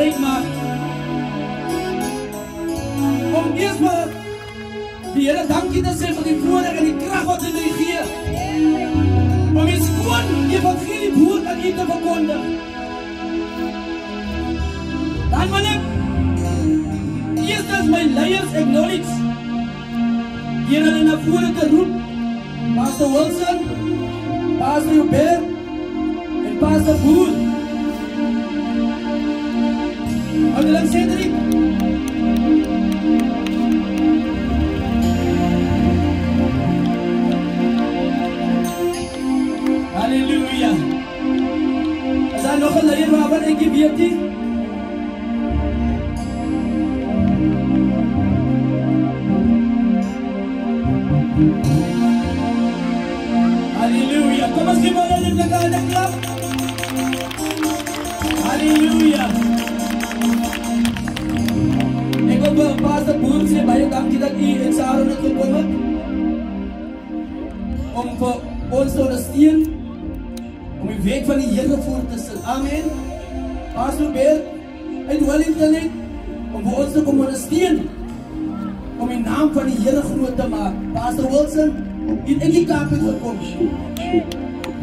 gebruik maak om eers maar die Here dankie te sê vir die voorreg en die krag wat hy gee om die skoon evangelie woord aan u te verkondig. Dan wil ek eerstens my leiers acknowledge hier hulle na vore te roep. Pastor Wilson, Pastor Hubert en Pastor Boer. Adelang Cedric. Halleluja. Is daar nog een leier waarvan ek weet nie? Halleluja. Kom ons gee maar net 'n klap. Halleluja. Ek wil Pastor Boer sê baie dankie dat u en Sarah het gekom het om vir ons te ondersteun om die week van die Here voor te sit. Amen. Pastor Hubert uit Wellington om vir ons te kom ondersteun om die naam van die Here groot te maak. Pastor Wilson het in die Kaap gekom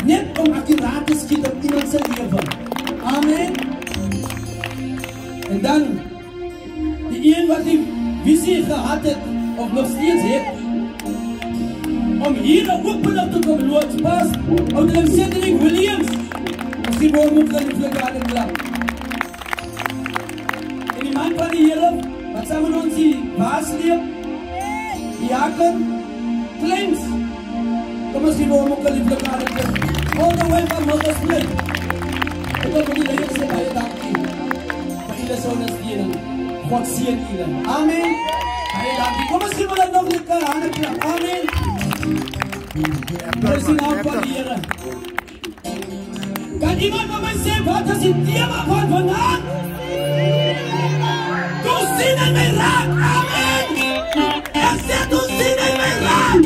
net om akkuraat te skiet op iemand se lewe. Amen. En dan die een wat die visie gehad het of nog steeds het om hier openlik te kom loods pas Oudling Cedric Williams as die woord moet kan vlekade klap. En die man van die Here wat saam met ons die baas leef Jacob Kleins kom as die woord moet kan vlekade klap. All the way from Huddersfield. Ek wil vir die leiers sê baie dankie vir julle ondersteuning. God seën julle. Amen. Baie dankie. Kom ons gee maar nog 'n keer hande klap. Amen. Prys die naam van die Here. Kan iemand vir my sê wat is die tema van vanaand? Du sien in my raak. Amen. Ek sê du sien in my raak.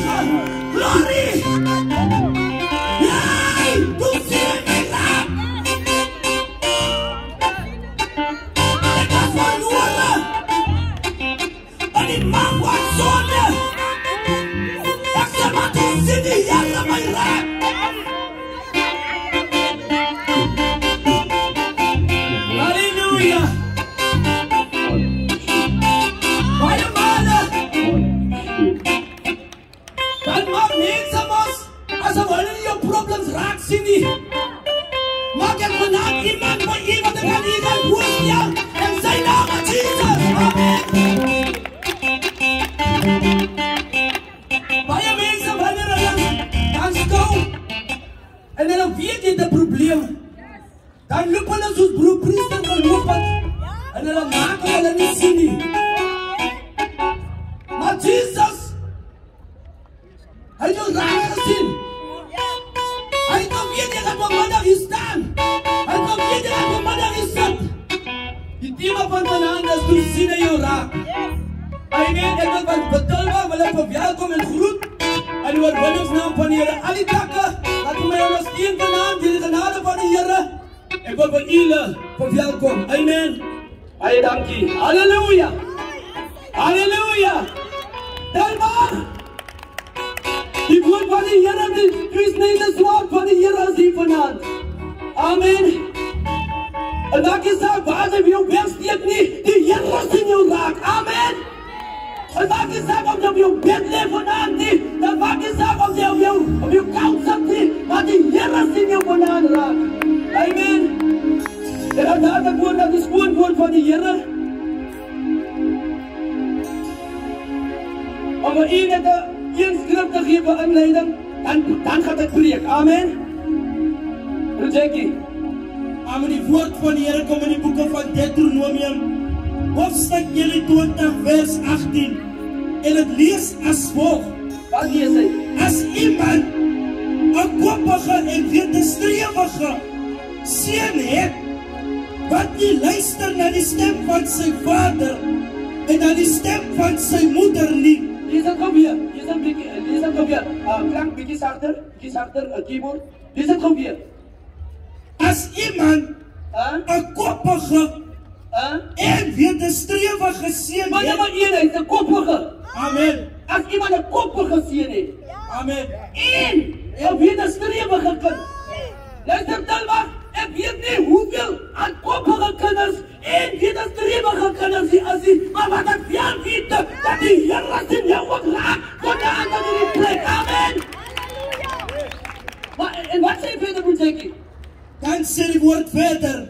Glory. Yay! Du sien in my raak. Ek was verloore. En die man was zonde. Ek sê maar du sien die Here my raak. Halleluja. Baie male. Dan maak mense mos asof hulle nie jou problems raak sien nie. Maak ek vanavond iemand van iemand wat kan hier voorstel en sy naam is Jesus. Amen. Baie mense wanneer hulle dan skou en hulle weet jy die probleem, dan loop hulle soos broerpriester geloop het en hulle maak hulle nie sien nie. Maar Jesus, hy het jou raak gesien. Hy het al weet jy dat vanmiddag hier staan. Hy het al weet jy dat vanmiddag hier sit. Die tema van vanavond is toe sien hy jou raak. Amen. Ek wil van Betilba wil ek verwelkom en groet in die oorwinningsnaam van die Here. Al die takke wat my ondersteun vanavond deur die genade van die Here. Ek wil vir julle verwelkom. Amen. Baie dankie. Halleluja. Halleluja. Delma. Die woord van die Here, die Christus woord van die Here is hier vanavond. Amen. En maak jy saak waar jy jou wegsteek nie, die Here sien jou raak. Amen. En maak jy saak of jy op jou bed leef vanavond nie, dan maak jy saak of jy op jou kant sit nie, maar die Here sien jou vanavond raak. Amen. En dan daar het woord, dat is gewoon woord van die Here. Om een skrif te gee vir inleiding, dan gaat ek preek. Amen. Jackie. Amen. Die woord van die Here kom in die boeke van Deuteronomium, hoofstuk 21 vers 18. En het lees as volg. Wat lees hy? As iemand 'n koppige en wederstrewige seun het, wat nie luister na die stem van sy vader en na die stem van sy moeder nie. Lees het gou weer. Lees het gou weer. Klank bietjie sagter, keyboard. Lees het gou weer. As iemand 'n koppige En wederstrewig geseën Maar het. nummer 1, hy is 'n koppige. Amen. As iemand 'n koppige seun het. Amen. En 'n wederstrewige kind. Luister dan maar, ek weet nie hoeveel aan koppige kinders en wederstrewige kinders hier as die, maar wat ek wel weet, dat die Here sien jou ook raak, tot die ander in die plek. Amen. Maar, en wat sê verder moet sê? Dan sê die woord verder.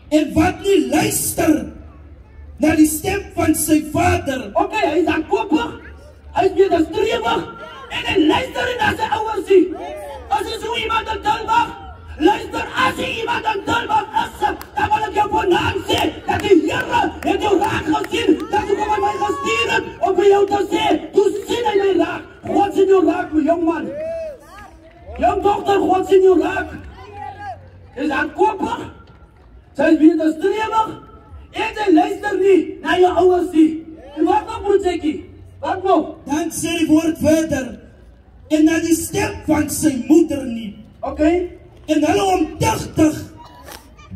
En wat nie luister na die stem van sy vader. Okay, hy is aan koppig, hy is wederstrewig, en hy luister nie na sy ouers nie. As jy so iemand in Tilburg, luister, as jy iemand in Tilburg is, dan wil ek jou vanaand sê, dat die Here het jou raak gesien, dat hy kom aan my gestuur het, om vir jou te sê, toe sien hy my raak. God sien jou raak, my jong man. Jong dochter, God sien jou raak. Hy is aan koppig, sy is wederstrewig, en sy luister nie na jou ouers nie. En wat nog moet sê? Wat nog? Dan sê die woord verder. En na die stem van sy moeder nie. Okay. En hulle omtigtig,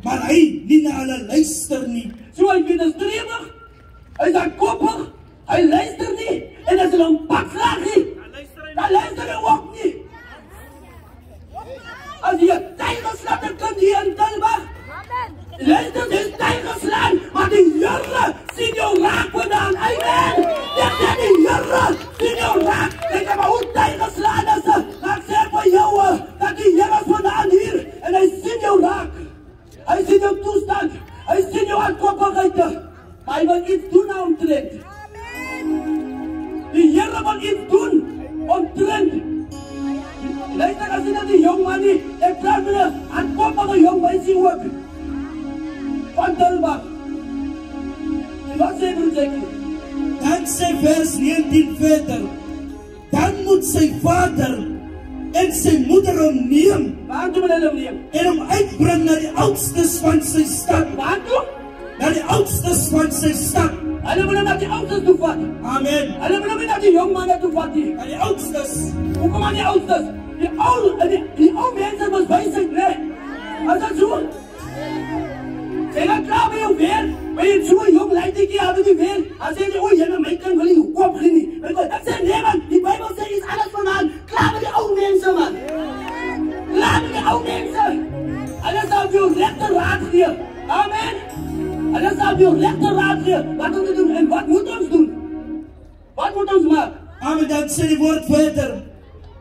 maar hy nie na hulle luister nie. So hy wederstrewig, hy is aan koppig, hy luister nie, en as hulle hom pakslag nie, dan luister hy ook nie. As jy 'n tygerslatte kind hier in Tilburg, luister, jy is tygerslaan, maar die Here sien jou raak vandaan. Amen. Ek sê die Here sien jou raak. Ek heb hoe tygerslaan is, dan sê ek vir jou, dat die Here vandaan hier, en hy sien jou raak. Hy sien jou toestand, hy sien jou aankoppigheid, maar hy wil iets doen omtrent. Die Here wil iets doen omtrent. Luister, as jy na die jong man nie, ek praat met 'n aankoppige jong meisie ook, van Tilburg. En wat sê moet sê? Dan sê vers 19 verder. Dan moet sy vader en sy moeder hom neem Waar toe moet hulle hom neem? en hom uitbring na die oudstes van sy stad. Waar toe? Na die oudstes van sy stad. Hulle moet hom na die ouders toe vat. Amen. Hulle moet hom nie na die jong manne toe vat nie. Na die oudstes. Hoekom aan die ouders? Die ou mense was wysheid, né? As dat so? Sy gaan klaar by jou weer, maar jy het so 'n jong leidikie hadden die weer. As jy die, jy my kind wil nie kop gee nie. Ek sê, nee man, die Bijbel sê iets anders vandaan. Klaar met die ou mense, man. Klaar met die ou mense. Hulle sal vir jou regte raad gee. Amen. Hulle sal vir jou regte raad gee. Wat moet ons doen en wat moet ons doen? Wat moet ons maak? Amen, dan sê die woord verder.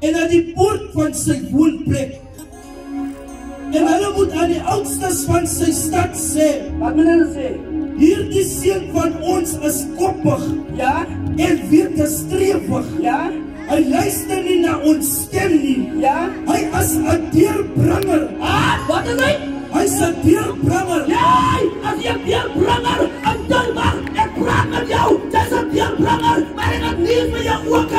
En na die poort van sy woonplek. En hulle moet aan die oudstes van sy stad sê. Wat moet hulle sê? Hierdie seun van ons is koppig Ja? en wederstrewig. Ja? Hy luister nie na ons stem nie. Ja? Hy is 'n deurbringer. Wat is hy? Hy's 'n deurbringer. Nee, as jy 'n deurbringer in Tilburg, ek praat met jou, jy's 'n deurbringer, maar ek het nie vir jou ook.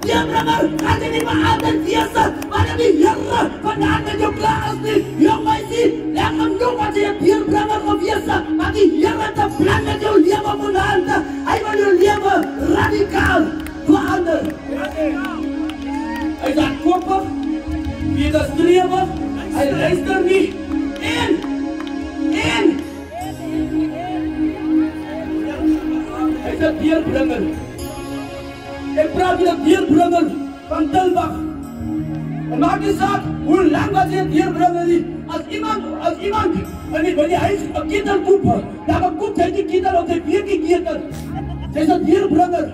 Deurbringer, gaan jy nie maar altyd wees, maar dat die Here vandaag met jou klaar is nie. Jong meisie, ek genoeg wat jy 'n deurbringer gewees, maar die Here het 'n plan met jou lewe vandaan. Hy wil jou lewe radikaal verander. Hy is aankoppig, wederstrewig, hy luister nie. En hy is 'n deurbringer. Ek praat met 'n deurbringer van Tilburg. En maak nie saak hoe lang wat jy 'n deurbringer is. As iemand by die huis 'n ketel koop, dan koop hy die ketel op die weekie ketel. Hy is 'n deurbringer.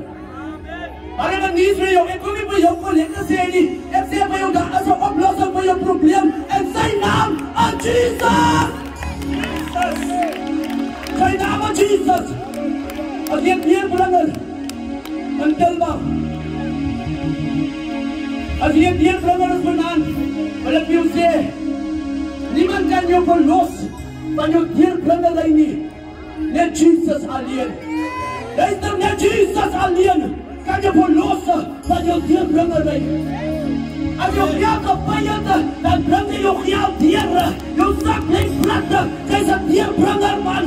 Maar ek het nie vir jou, ek kom nie vir jou voor lekker sê nie. Ek sê vir jou, daar is 'n oplossing vir jou probleem. En sy naam is Jesus. Sy naam is Jesus. As jy 'n deurbringer in Tilburg. As jy 'n deurbringer is vandaan, wil ek vir jou sê, niemand kan jou verlos van jou deurbringery nie. Net Jesus alleen. Luister, net Jesus alleen kan jou verlos van jou deurbringery. As jou geld gepeierd, dan bring jy jou geld deur. Jou sak bly plat, jy's 'n deurbringer, man.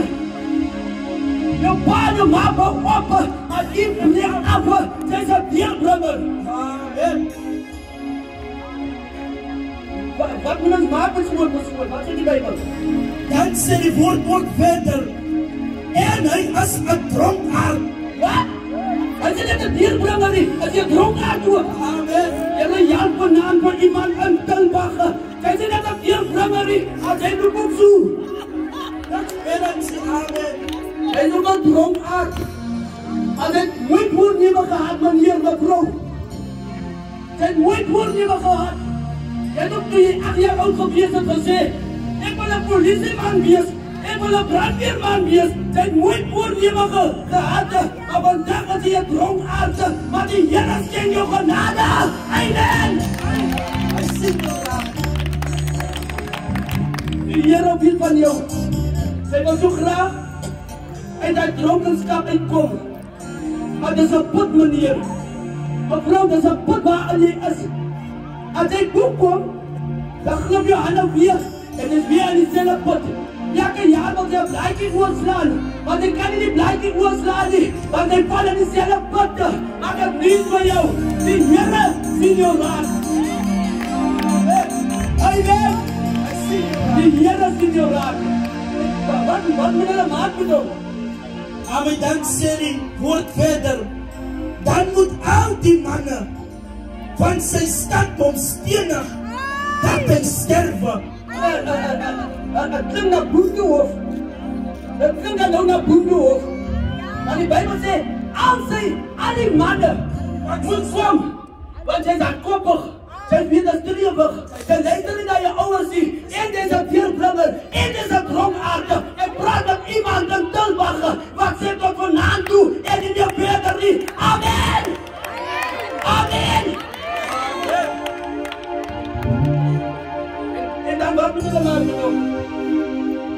Jou pa, jou ma bou op, as jy bly af, jy's 'n deurbringer. Amen. Wat moet ons maak met so 'n persoon? Wat sê die Bybel? Dan sê die woord ook verder. was 'n dronkaard. Wat? Hy sê net 'n deurbrenger nie, as jy dronkaard ook. Amen. Julle Jan vanaand vir iemand in Tilbag. Hy sê net 'n deurbrenger nie, as hy moet kom so. Dat parents, amen. Hy is ook 'n dronkaard. As hy nooit voorneme gehad, meneer, mevrou. Hy het nooit voorneme gehad. Jy het ook toe jy 8 jaar oud gewees het gesê, ek wil 'n polisieman wees, ek wil 'n brandweerman wees. Jy het nooit voorneme gehad, maar vandag is jy 'n dronkaard, maar die Here skenk jou genade. Amen. Hy sien jou raak. Die Here wil van jou. Sy wil so graag uit die dronkenskap uitkom. Maar dis 'n put, meneer. Mevrou, dis 'n put waarin jy is. As jy kom, dan glip jou hande weer en is weer in dieselfde put. Elke jaar moet jy 'n blaadjie oorslaan, want jy kan nie die blaadjie oorslaan nie, want jy val in dieselfde put. Maar dit nie vir jou. Die Here sien jou raak. Amen. Hy sien jou raak. Die Here sien jou raak. Wat moet hulle maak met hom? Amen, dan sê die woord verder. Dan moet al die manne van sy stad hom stenig, dat hy sterwe. Het klinkt naar Boendehof. Het klinkt nou naar Boendehof. Maar die Bijbel zegt, al die mannen moet kwam. Want zij zijn koppig, zij zijn wederstrevig, zij luisteren naar je ouders die in deze dierbrenger, in deze dronkaarden. En praat met iemand in Tilbag, wat zegt tot vanavond toe en in je verder niet. Amen. Amen. En dan wat moeten we maken?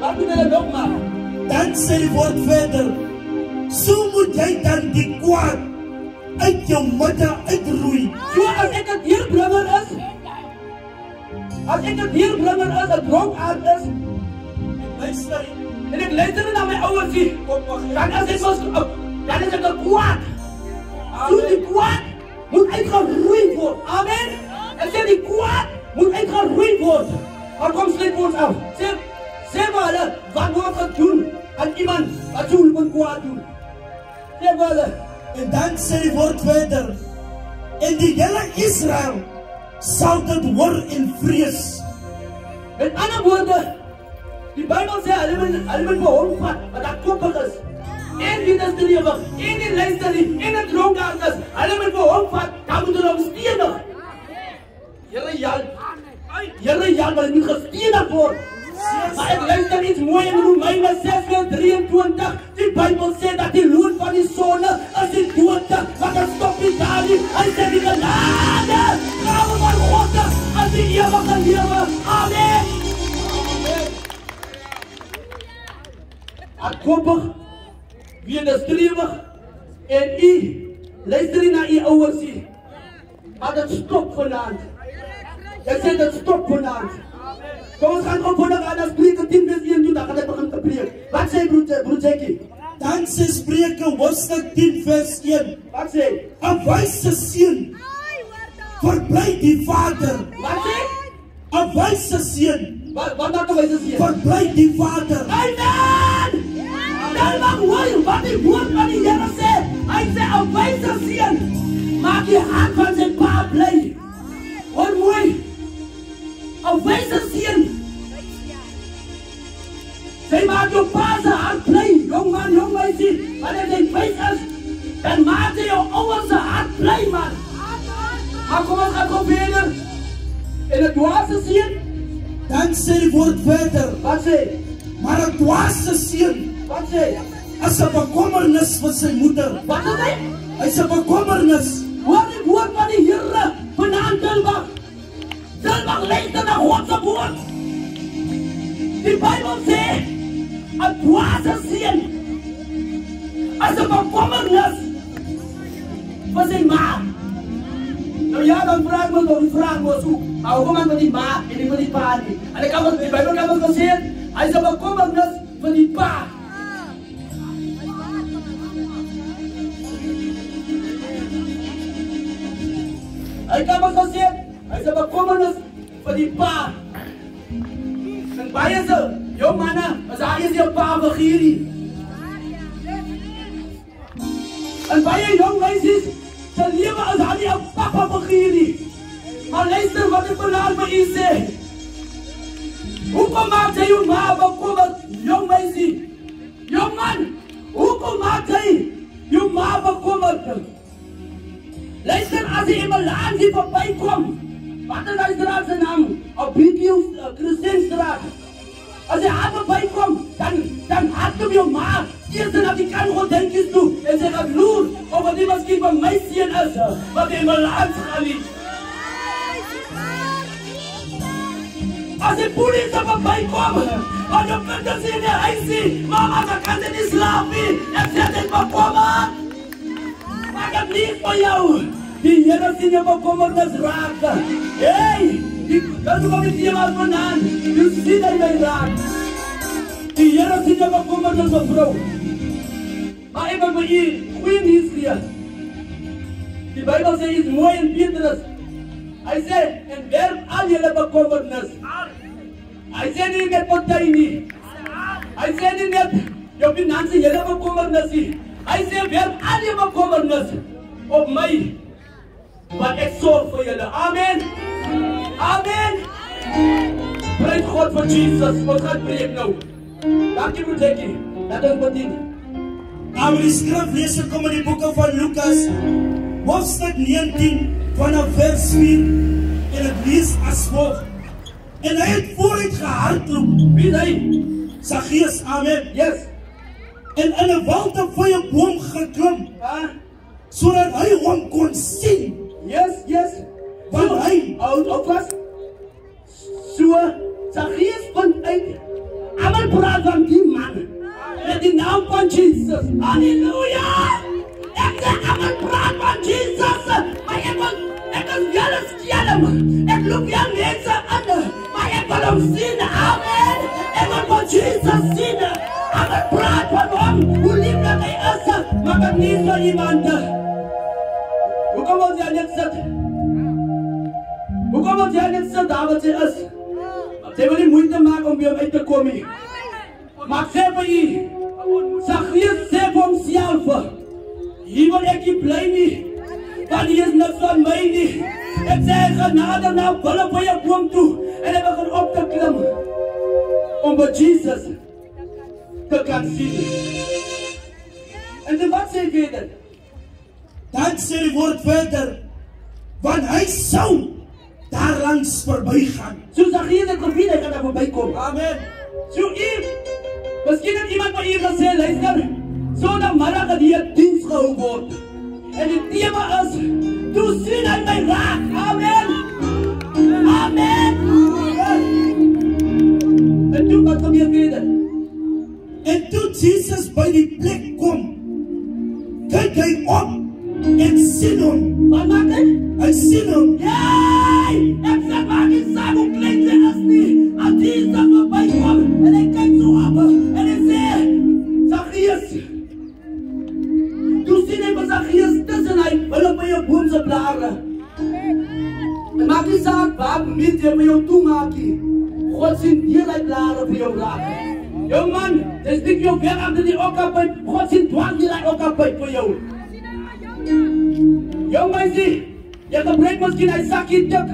Wat moeten we nog maken? Dan sê die woord verder, so moet jy dan die kwaad uit jou midde uitroei. So as ek 'n deurbrenger is, een dronkaard is, Luister, en ek luister na my ouers nie, dan is ek 'n kwaad. So die kwaad moet uitgeroei word. Amen. Ek sê die kwaad moet uitgeroei word. Maar kom sluit ons af. Sê maar hulle, wat word gedoen aan iemand wat so moet kwaad doen? Sê maar hulle. en dan sê die woord verder, en die hele Israel sal dit hoor en vrees. Met ander woorde, die Bijbel sê hulle moet vir hom vat, wat dat koppig is. En wederstrewig, en die luister nie, en die dronkaard is. Hulle moet vir hom vat, dan moet hulle hom stenig. Here Jan, wil nie gestenig word. Maar ek luister iets mooi in Romeine 6:23. Die Bijbel sê dat die loon van die sonde is die dood, maar dat stop nie daar nie. Hy sê die genade, gawe van God is die ewige lewe. Amen. Koppig, wederstrewig, en u luister nie na u ouers nie. Maar dit stop vanaand. Ek sê dit stop vanaand. Kom ons gaan vandag aan as Spreuke 10:1 toe, dan gaan ek begin te preek. Wat sê broer Jackie? Dan sê Spreuke hoofstuk 10:1, Wat sê? 'n wyse seun verbly die vader. Wat sê? 'n wyse seun Wat maak 'n wyse seun? verbly die vader. Amen! Dan mag hoor wat die woord van die Here sê. Hy sê 'n wyse seun maak die hart van sy pa bly. Hoor mooi. 'n wyse seun. Sy maak jou pa se hart bly. Jong man, jong meisie, wanneer jy wys is, dan maak jy jou ouers se hart bly, man. Maar kom ons gaan gou verder. En 'n dwaase seun, Dan sê die woord verder, wat sê? maar 'n dwaase seun Wat sê? is 'n bekommernis vir sy moeder. Wat is dit? Hy's 'n bekommernis. Hoor die woord van die Here vanaand Tilbag. Tilbag luister na God se woord. Die Bijbel sê, 'n dwaase seun is 'n bekommernis vir sy ma. Nou ja, dan vraag me toch, die vraag me zo. Maar hoekom aan die ma en die die pa nie? En ik heb die Bijbel kan ons gesê, hy is 'n bekommernis vir die pa. Hy kan ons gesê, hy is 'n bekommernis vir die pa. En baie se, jou manne, as hy is jou pa begeer nie. En baie jong meisies, se lewe is aan die papa figuur nie. Maar luister wat ek vanavond vir u sê. Hoekom maak jy jou ma bekommerd, jong meisie? Jong man, hoekom maak jy jou ma bekommerd? Luister, as jy in Malaansie voorbij kom, wat is die straat sy naam? Obliquio Christenstraat. As jy haar voorbij kom, dan hardloop jou ma eerst na die kangodenkjes toe en sy gaat loer of wat die miskien van my seun is, wat in Malaansie gaan nie. Als die politie voorbij komen, want je kunt het in de huis zien, mama, dan kan ze niet slapen. En zet het bekommerd. Maak het niet voor jou. Die Heere zien je bekommernis raken. Hey, dat is wat ik hier maar vandaan. Je ziet dat je mij raakt. Die Heere zien je bekommernis, mevrouw. Maar ik wil voor je goede nieuws geven. Die Bijbel zegt iets mooi in Petrus. Hij zei, en werp al jullie bekommernis. Hij zei niet met partij niet. Hij zei niet met je financiën, jullie bekommernis niet. Hij zei, werp al je bekommernis op mij. Want ik zorg voor jullie. Amen. Amen. Prijs God voor Jezus. Wat gaat preken nou? Dank je voor het lekkie. Laat ons bedienen. Nou, die skrifleser kom in die boeken van Lucas, hoofdstuk 19, vanaf vers 4, en het lees as volgt. En hy het vooruit gehardloop. Wie is hy? Zacchaeus, amen. Yes. En in 'n waltervye boom geklim, sodat hy hom kon sien. Yes, yes. Want hy oud was. So, Zacchaeus vind uit. Almal praat van die man. Met die naam van Jesus. Halleluja! Ek sê almal praat van Jesus. Maar ek is julle skelm. Ek loop jou mense aan. Maar ek wil hom sien. Amen. Ek wil van Jesus sien. Almal praat van hom. Hoe lief dat hy is. Maar ek nie so iemand. Hoekom wil jy net sit? Hoekom wil jy net sit daar wat jy is? Jy wil nie moeite maak om by hom uit te kom nie. Maar ek sê vir jy, Zacchaeus sê vir homself, hier wil ek nie bly nie, want hier is niks van my nie. Ek sê, ek gaan nader na bulle van jou boom toe, en ek begin op te klim, om by Jesus te kan sien. En dan wat sê jy dan? Dan sê die woord verder, want hy sou daar langs voorbij gaan. So Zacchaeus het gevind, hy gaan daar voorbij kom. Amen. So miskien het iemand by u gesê, luister, sondagmiddag het hier diens gehou word. En die thema is, toe sien hy my raak. Amen. Amen. En toe wat kom hier verder? En toe Jesus by die plek kom, kyk hy op en sien hom. Wat maak hy? Hy sien hom. Jy! Ek sê maar nie saam hoe klein sy is nie. As Jesus voorbij kom, en hy kyk so op, en hy sê, Zacchaeus. Toe sien hy vir Zacchaeus tussen hy, hulle by jou boomse blare. En maak nie saak, waar met jy by jou toemaak nie. God sien hier die blare vir jou raak. Jou man, dis nie jou weg achter die okkapuit, God sien dwars hier die okkapuit vir jou. Jou meisie, jy gebruik miskien hy sakkie tik,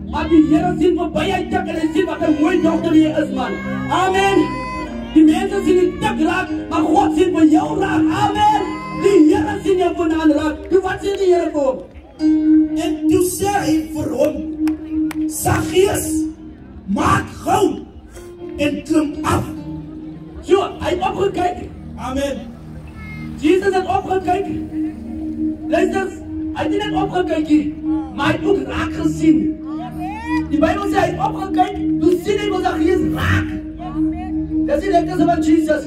maar die Here sien voorbij hy tik en hy sien wat 'n mooi dogter jy is, man. Amen. Die mense sien die tik raak, maar God sien vir jou raak. Amen. Die Here sien jou vandaan raak. Toe wat sê die Here vir hom? En toe sê hy vir hom, Zacchaeus, maak gou en klim af. So, hy het opgekyk. Amen. Jesus het opgekyk. Luister, hy het nie net opgekyk nie, maar hy het ook raak gesien. Die Bijbel sê hy het opgekyk, toe sien hy vir Zacchaeus raak. Dis die lekkerste van Jesus.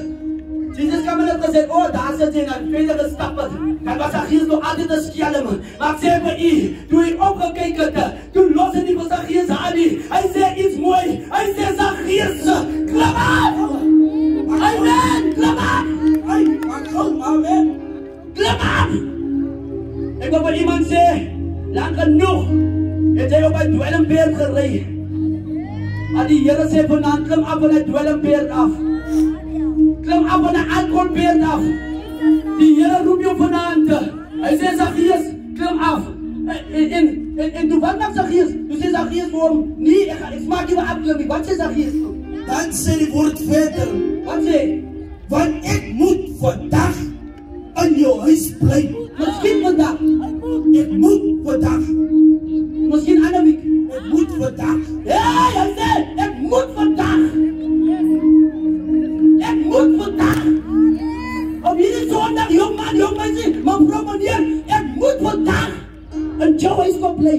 Jesus kan my net gesê, oh, daar sit jy nou, verder gestap het. Dan was Zacchaeus nog altijd een skelm. Maar ek sê vir u, toe hy opgekyk het, toe los hy nie vir Zacchaeus aan nie. Hy sê iets mooi, hy sê Zacchaeus, klim af! Amen, klim af! Hy, maak gou, amen. Klim af! Ek wil vir iemand sê, lang genoeg het jy op een dwelmbeerd gerei. En die Here sê vanavond, klim af van die dwelmbeerd af. Klim af van die alcoholbeerd af. Die Here roep jou vanavond, Hy sê Zacchaeus, klim af. En toe wat maak Zacchaeus? Toe sê Zacchaeus vir hom, nee, ek smaak jy wat afklim nie. Wat sê Zacchaeus toe? Dan sê die woord verder. Wat sê? Want ek moet vandag in jou huis bly. Miskien vandag. Ek moet vandag. Miskien ander week. Ek moet vandag. Ja, hy sê, ek moet vandag. Ek moet vandag. Op hierdie Sondag, jongman, jongmensie, mevrou, meneer, ek moet vandag in jou huis kom bly.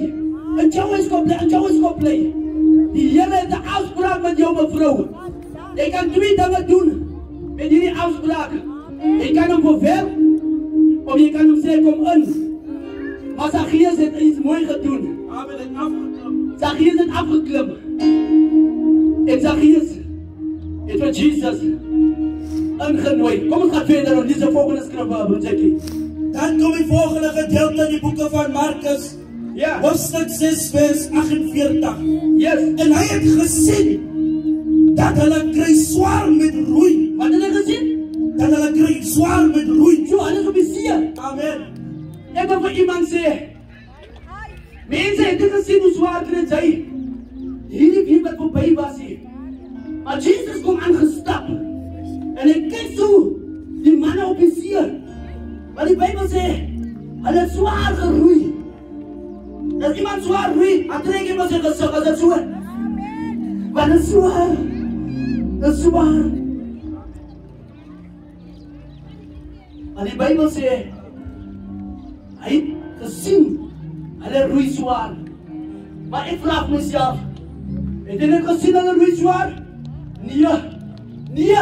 In jou huis kom bly, in jou huis kom bly. Die Here het 'n afspraak met jou, mevrou. Jy kan 2 dinge doen met hierdie afspraak. Jy kan hom verwerp, of jy kan hom sê kom in. Maar Zacchaeus het iets mooi gedoen. Zacchaeus het afgeklim. En Zacchaeus het vir Jesus ingenooi. Kom ons gaan verder op deze volgende skrif, Jackie. Dan kom die volgende gedeelte in die boeke van Markus. Ja. Hoofstuk 6 vers 48. Yes. En hy het gesien dat hulle kry swaar met roei. Wat het hy gesien? Dat hulle kry swaar met roei. So, hulle is op die see. Amen. Ek wil vir iemand sê, mense het dit gesien hoe swaar kry hy. Hierdie week wat voorbij was hier. Maar Jesus kom aangestap. En hy kyk so, die manne op die see. Maar die Bijbel sê, hulle het swaar geroei. As iemand zwaar roeit, dan trek je maar zijn gezicht. Als het zwaar. Maar het is zwaar. Het is zwaar. Maar die Bijbel zegt, hij heeft gezien, hij roeit zwaar. Maar ik vraag mezelf, heb je niet gezien dat hij roeit zwaar? Nee. Nee.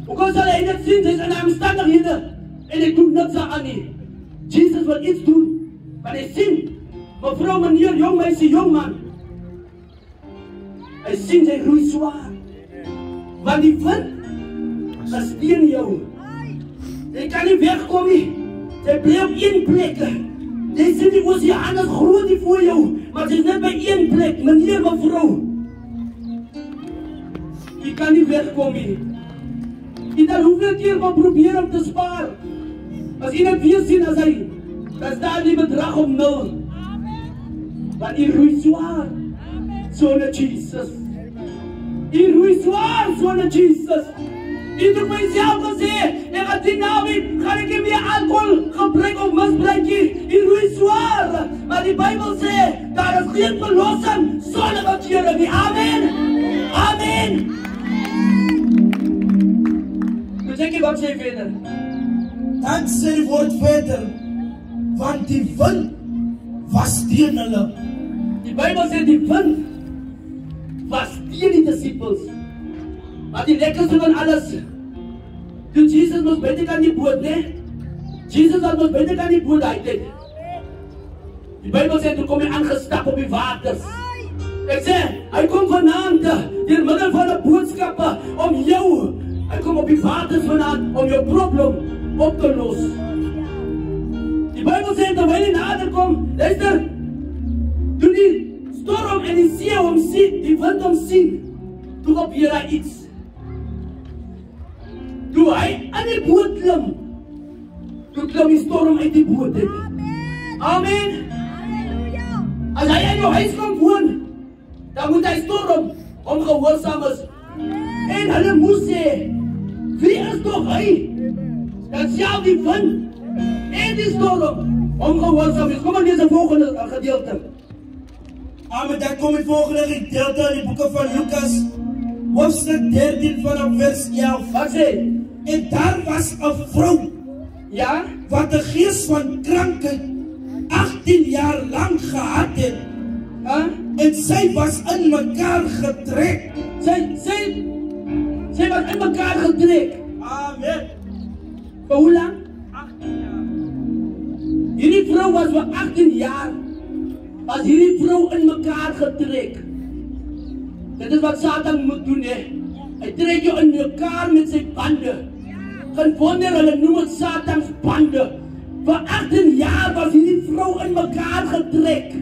Hoe kan hij niet zien? Hij is in de omstandigheden. En ik doe niks aan niet. Jezus wil iets doen. Maar hij ziet, mevrouw, meneer, jong meisje, jong man. Hij ziet, hij roeit zwaar. Want die wind, dat is in jou. Je kan niet wegkomen. Hij blijft op één plek. Je ziet die oceaan is groot voor jou. Maar het is net bij één plek, meneer, mevrouw. Je kan niet wegkomen. Ieder hoeveel keer wil proberen om te sparen. Als iemand weer ziet als hij, dan staat die bedrag op 0. Want je roeit zwaar, zonder Jezus. Je roeit zwaar, zonder Jezus. Ik heb mijzelf gezegd, en gaat die naweek, ga ik niet meer alcohol gebruiken of misbruiken. Je roeit zwaar. Maar die Bijbel zegt, daar is geen verlossing zonder wat jullie. Amen. Amen. Dus ik wat zei verder. Dan sê die woord verder, want die wind was teen hulle. Die Bijbel zegt die wind was teen die disciples. Maar die lekkerste van alles, toen Jezus moest buiten aan die boot, nee? Jezus moest buiten aan die boot uit. Die Bijbel zegt, toen kom je aangestapt op die waters. Ik zeg, hij komt vanavond in middel van de boodschappen om jou. Hij komt op die waters vanavond om je probleem op te lossen. Die Bijbel zegt, terwijl hij nader komt, luister, toen die storm en die zee om ziet, die wind om ziet, toen op hier iets. Toen hij aan die boot klim, toen klim die storm uit die boot. Amen. Als hij in jouw huis komt wonen, dan moet hij storm ongehoorzaam is. En hulle moest zeggen, wie is toch hij? Dat zelf die wind en die storm ongehoorzaam is. Kom maar deze volgende gedeelte. Amen, dan kom het volgende gedeelte in die boeken van Lucas, hoofdstuk 13 vanaf vers 11. Wat zei? En daar was een vrouw, Ja? wat de geest van krankheid 18 jaar lang gehad heeft. Huh? En zij was in elkaar getrekt. Zij was in elkaar getrekt. Amen. Voor hoe lang? 18 jaar. Hierdie vrouw was voor 18 jaar. Was hierdie vrouw in elkaar getrekt. Dit is wat Satan moet doen, hè. Hij trekt je in elkaar met zijn banden. Geen wonder, hulle noem het Satans banden. Voor 18 jaar was hierdie vrouw in elkaar getrekt.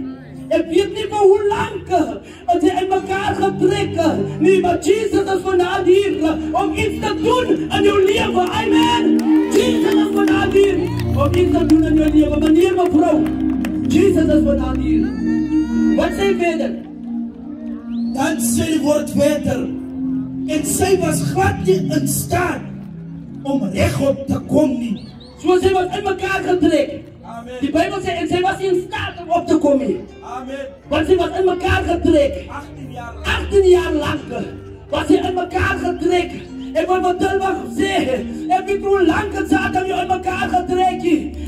Ik weet niet voor hoe lang het is in elkaar getrekt. Nee, maar Jezus is vandaag hier om iets te doen in jouw leven. Amen. Jezus is vandaag hier om iets te doen in jou lewe. Meneer, mevrou, Jesus is vanaand hier. Wat sê verder? Dan sê die woord verder. En sy was glad nie in staat om regop te kom nie. So sy was in mekaar getrek. Amen. Die Bijbel sê, en sy was nie in staat om op te kom nie. Amen. Want sy was in mekaar getrek. 18 jaar. 18 jaar lang was sy in mekaar getrek. Ek wil wat Dilbach sê, ek weet hoe lang het Satan jou in mekaar getrek.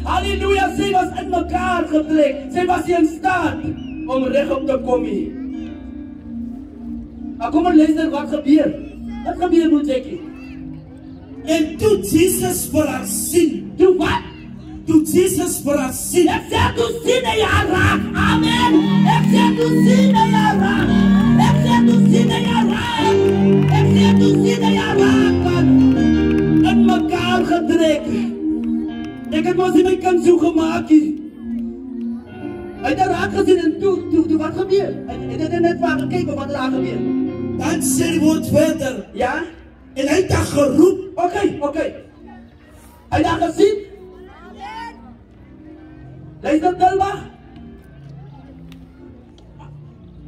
Halleluja, sy was in mekaar getrek. Sy was nie in staat om regop te kom nie. Maar kom maar luister wat gebeur. Wat gebeur met Jackie? En toe Jesus vir haar sien. Toe wat? Toe Jesus vir haar sien. Ek sê toe sien hy haar raak. Amen. Ek sê toe sien hy haar raak. Ek sê toe sien hy haar raak. Ek sê toe sien hy haar raak. In mekaar gedruk. Ek het mos nie my kind so gemaak nie. Hy het haar raak gesien en toe wat gebeur? Hy het net waar gekyk wat daar gebeur. Dan sê die woord verder. Ja? En hy het haar geroep. Oké. Hy het haar gesien. Luister Dilbach.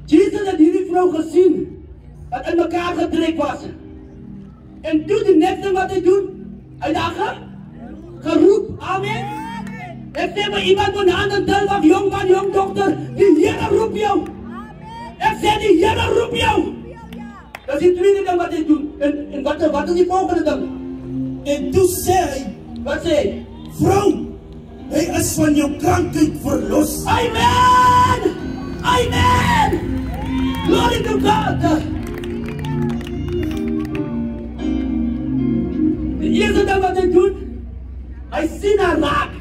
Jesus het hierdie vrou gesien wat in mekaar getrek was. En toe die nekste wat hy doen, hy het haar geroep. Amen. Ek sê my iemand van hand en Dilbach, jong man, jong dokter, die Here roep jou. Ek sê die Here roep jou. Dat is die tweede ding wat hy doen. En wat is die volgende ding? En toe sê hy, Wat sê hy? vrou, hy is van jou krankheid verlos. Amen! Amen! Glory to God! Die eerste ding wat hy doen, hy sien haar raak.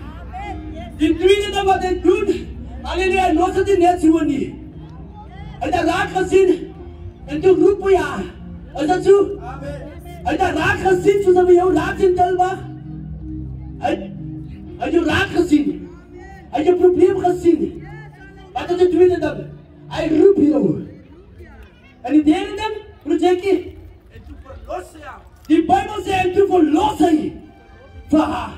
Die tweede ding wat hy doen, alleen hy los het net so nie. Hy het haar raak gesien, en toe roep hy haar. Is dat so? Amen. Hy het haar raak gesien, soos hy jou raak in Dilbach. Hy het jou raak gesien. Hy het jou probleem gesien. Wat is die tweede ding? Hy roep jou. En die derde ding, Jackie, En toe verlos hy haar. die Bijbel sê, en toe verlos hy vir haar.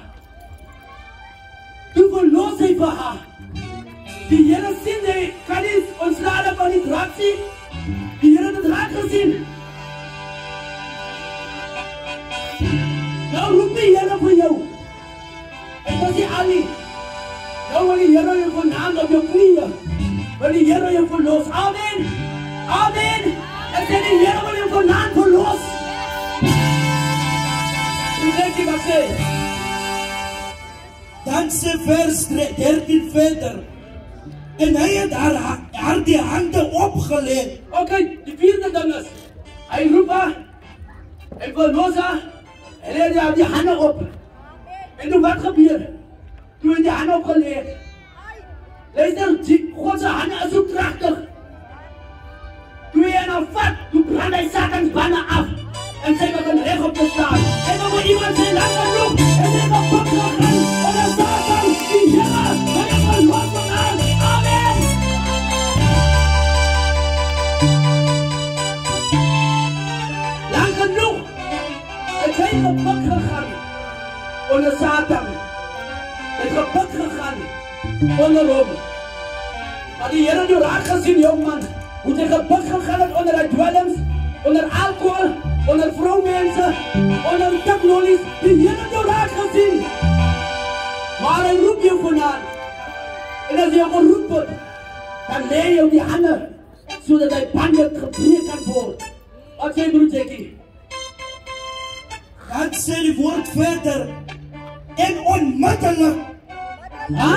Toe verlos hy vir haar. Die Here sien, hy kan nie ontslaan van die draak sien. Die Here het het raak gesien. Nou roep die Here vir jou. En dat is Ali. Nou wil die Here jou vanavond op jou knieën. Wil die Here jou verlos. Amen. Amen. En sê die Here wil jou vanavond verlos. Hoe denk je wat sê? Dan sê vers 13 verder. En hy het haar die hande opgelegd. Oké, die vierde ding is, hy roep haar, hy verlos haar, en hy het die hande op. En toen wat gebeur? Toen hy die hande opgelegd. Luister, Godse hande is so krachtig. Toen hy nou vat, toen brand hy Satans banne af. En sy begin recht op te staan. En dan moet iemand sê, lang genoeg, en sy kapot gegaan. En dan Satan, die Here, en hy verlos vanavond. Amen. Lang genoeg, het hy gebuk gegaan onder Satan. Het gebuk gegaan onder hom. Maar die Here het raak gesien, jongman, hoe hy gebuk gegaan het onder die dwelms, onder alcohol, onder vrouwmense, onder teklolies. Die Here het raak gesien. Maar hy roep jou vandaan. En as jy geroep word, dan lee jou die hande, zodat die bande gebreek kan word. Wat sê broer Jackie? Dan sê die woord verder. En onmiddellik. Ha?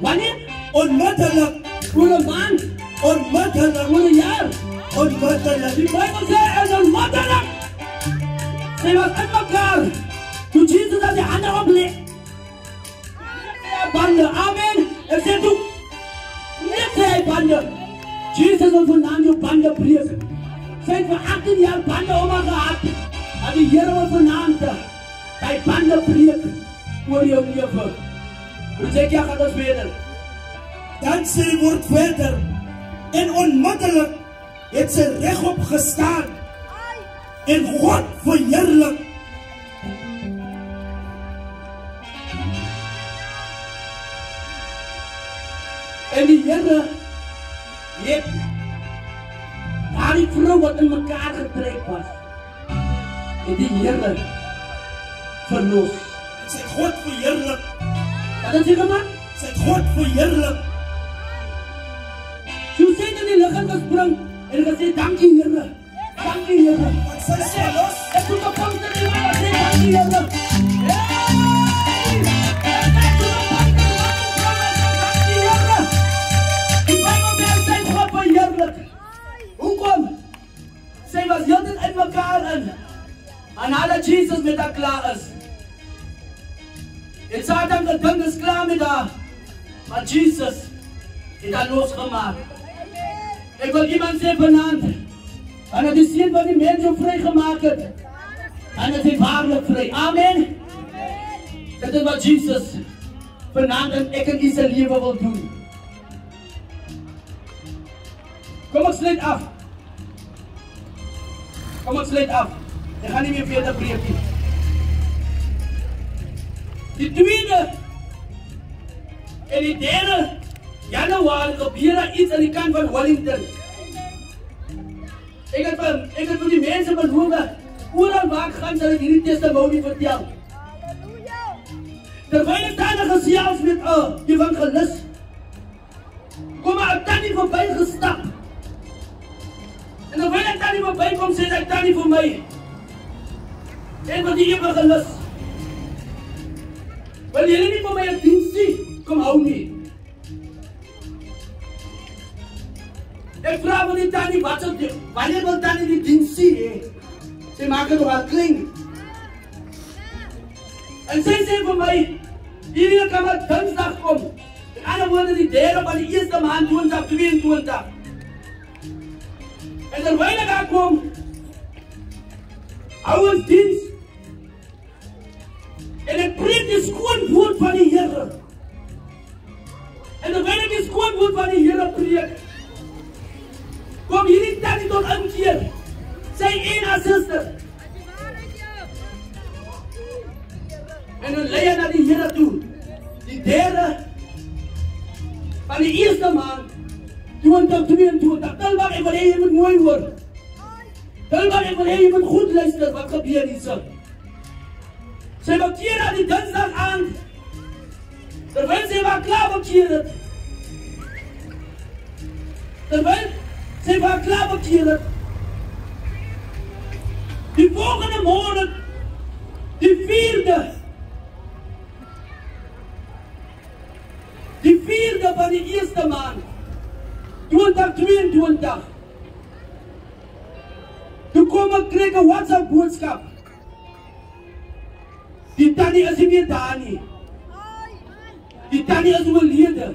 Wanneer? Onmiddellik. Oor 'n maand? Onmiddellik. Oor 'n jaar? Onmiddellik. Die Bijbel sê, en onmiddellik. Sy was in mekaar. Toe Jesus aan die hande opleg. Bande, amen. En sê toe, net sê hy bande. Jesus wil vandaan jou bande breek. Sy het vir 18 jaar bande om haar gehad. En die Here wil vandaan die bande breek oor jou lewe. Hoe sê jy gaat ons verder? Dan sê die woord verder. En onmiddellik het sy regop gestaan. En God verheerlik. En die Here het daardie vrou wat in mekaar getrek was, en die Here verlos. Sy het God verheerlik. Wat het sy gemaak? Sy het God verheerlik. So sê dit in die lig gespring en gesê, dankie Here. Dankie Here. Want sy is verlos. Ek moet op ons in die man sê, dankie Here. Hoekom? Sy was heeltyd in mekaar in. En nadat Jesus met haar klaar is. En Satan gedink is klaar met haar. Maar Jesus het haar losgemaak. Ek wil iemand sê vanaand. En het die seun van die mens jou vrygemaak het. En het is waarlik vry. Amen. Dit is wat Jesus vanaand en ek in sy lewe wil doen. Kom ons sluit af. Kom ons sluit af. Ek gaan nie meer verder preek nie. Die tweede en die derde Januarie gebeur daar iets aan die kant van Wellington. Ek het vir die mense beloof, oral waar ek gaan sal ek hierdie testimonie vertel. Terwyl ek daar gesels met evangelis, kom maar 'n tannie verby gestap. En terwyl ek tannie verby kom, sê sy tannie vir my, en wat die evangelis, wil jy nie vir my 'n diens sien? Kom hou nie. Ek vra vir die tannie, wanneer wil tannie die diens sien? Sy maak het nogal klein. En sy sê vir my, hierdie kan maar dinsdag kom. In ander woorde die derde van die eerste maand 2022. En terwyl ek daar kom, hou ons diens. En ek preek die skoon woord van die Here. En terwyl ek die skoon woord van die Here preek, kom hierdie tannie tot inkeer. Sy en haar suster. En dan lei hy na die Here toe. Die derde van die eerste maand 2022. Dalbaar ek wil hê jy moet mooi hoor. Dalbaar ek wil hê jy moet goed luister wat gebeur hier. Sy bekeer aan die dinsdag aand. Terwyl sy was klaar bekeer het. Terwyl sy was klaar bekeer het. Die volgende morgen, die vierde van die eerste maand 2022. Toe kom ek kry 'n WhatsApp boodskap. Die tannie is nie meer daar nie. Die tannie is oorlede.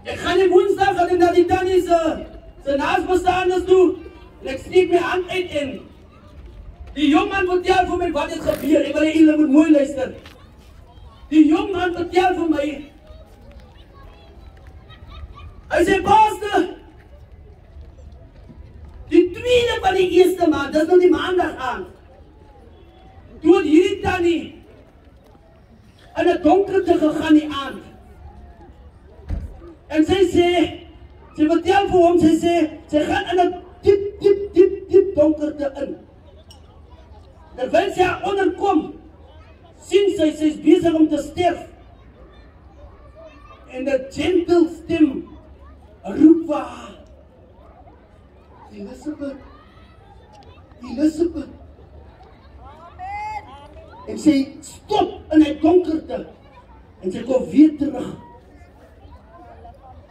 Ek gaan die woensdag en na die tannie se naasbestaanes toe. En ek steek my hand uit en die jongman vertel vir my wat het gebeur. Ek wil julle moet mooi luister. Die jongman vertel vir my. Hy sê, pastor, die tweede van die eerste maand, dit is nou die maandag aan. Toe het hierdie tannie in 'n donkerte gegaan die aand. En sy sê, sy vertel vir hom, sy sê, sy gaan in 'n diep donkerte in. Terwyl sy haar onderkom, sien sy is besig om te sterf. En 'n gentle stem roep vir haar, Elizabeth, Elizabeth. En sy stop in 'n donkerte en sy kom weer terug.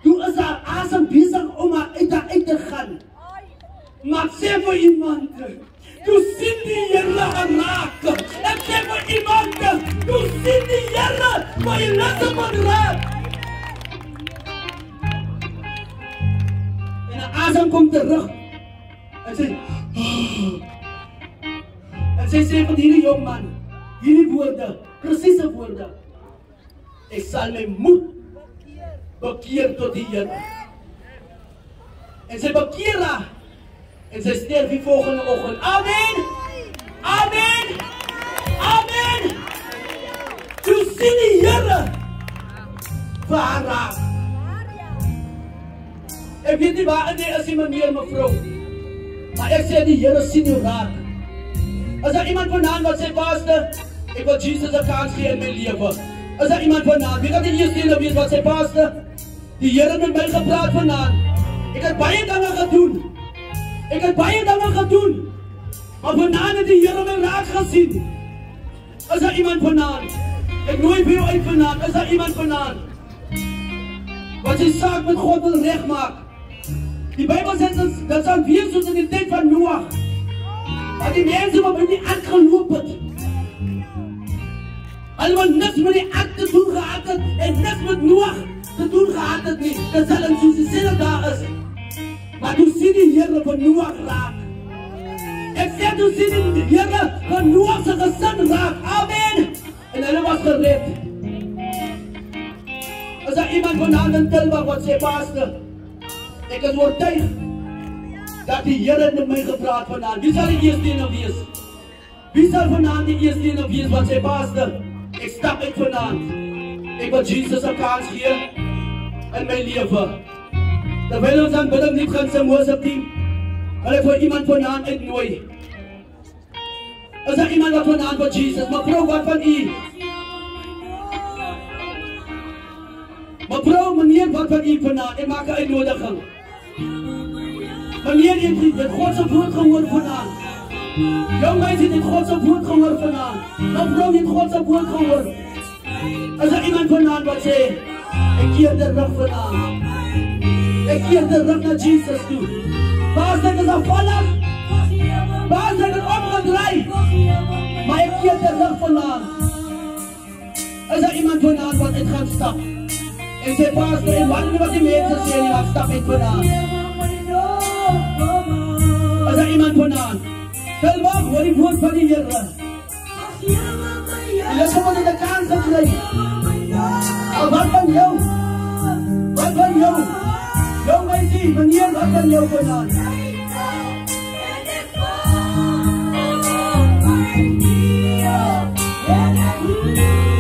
Toe is haar asem besig om haar uit te gaan. Maar sê vir iemand, toe sien die Here raak. Ek sê vir iemand, toe sien die Here vir Elizabeth raak. En haar asem kom terug. En sy sê vir hierdie jong man, hierdie woorde, presiese woorde. Ek sal my moed bekeer tot die Here. En sy bekeer haar. En sy sterf die volgende oggend. Amen! Amen! Amen! Toe sien die Here vir haar raak. Ek weet nie waar dit is meneer mevrou. Maar ek sê die Here sien jou raak. As daar iemand vanaand wat sê pastor, ek wil Jesus 'n kans gee in my lewe. As daar iemand vanaand, wie kan die eerste een wees wat sê pastor, die Here het met my gepraat vanaand. Ek het baie dinge gedoen. Ek het baie dinge gedoen. Maar vanaand het die Here my raak gesien. Is daar iemand vanaand? Ek nooi vir jou uit vanaand. Is daar iemand vanaand wat sy saak met God wil regmaak? Die Bybel sê dat sal wees soos in die tyd van Noag. Dat die mense wat met die ark geloop het. Hulle wat niks met die ark te doen gehad het en niks met Noag te doen gehad het nie. Dat sal in soos die sinne daar is. Maar toe sien die Here van Noag raak. Ek sê toe sien die Here van Noag se gesin raak. Amen. En hulle was gered. Is daar iemand vanaand in Tilburg wat sê pastor, ek is oortuig dat die Here met my gepraat vanaand. Wie sal die eerste ene wees? Wie sal vanaand die eerste ene wees wat sê pastor, ek stap uit vanaand. Ek wil Jesus 'n kans gee in my lewe. Terwyl ons aanbidding nie gaan sing worship team, wil ek vir iemand vanaand uitnooi. Is daar iemand wat vanaand vir Jesus? Mevrou, wat van u? Mevrou, meneer, wat van u vanaand? Ek maak 'n uitnodiging. Meneer, jy het God se woord gehoor vanaand. Jong mense het God se woord gehoor vanaand. Mevrou het God se woord gehoor. Is daar iemand vanaand wat sê, ek keer terug vanaand. Ek keer terug na Jesus toe. Waar is dit afvallig? Waar is dit omgedraai? Maar ek keer terug vanaand. Is daar iemand vanaand wat uit gaan stap? En sê pastor, en wat die mense sê, nie wat stap uit vanaand. Is daar iemand vanaand? Tilburg, hoor die woord van die Here. En jy kom in die kans gekry. Wat van jou? Wat van jou? Jong mense, meneer, wat van jou vanaand?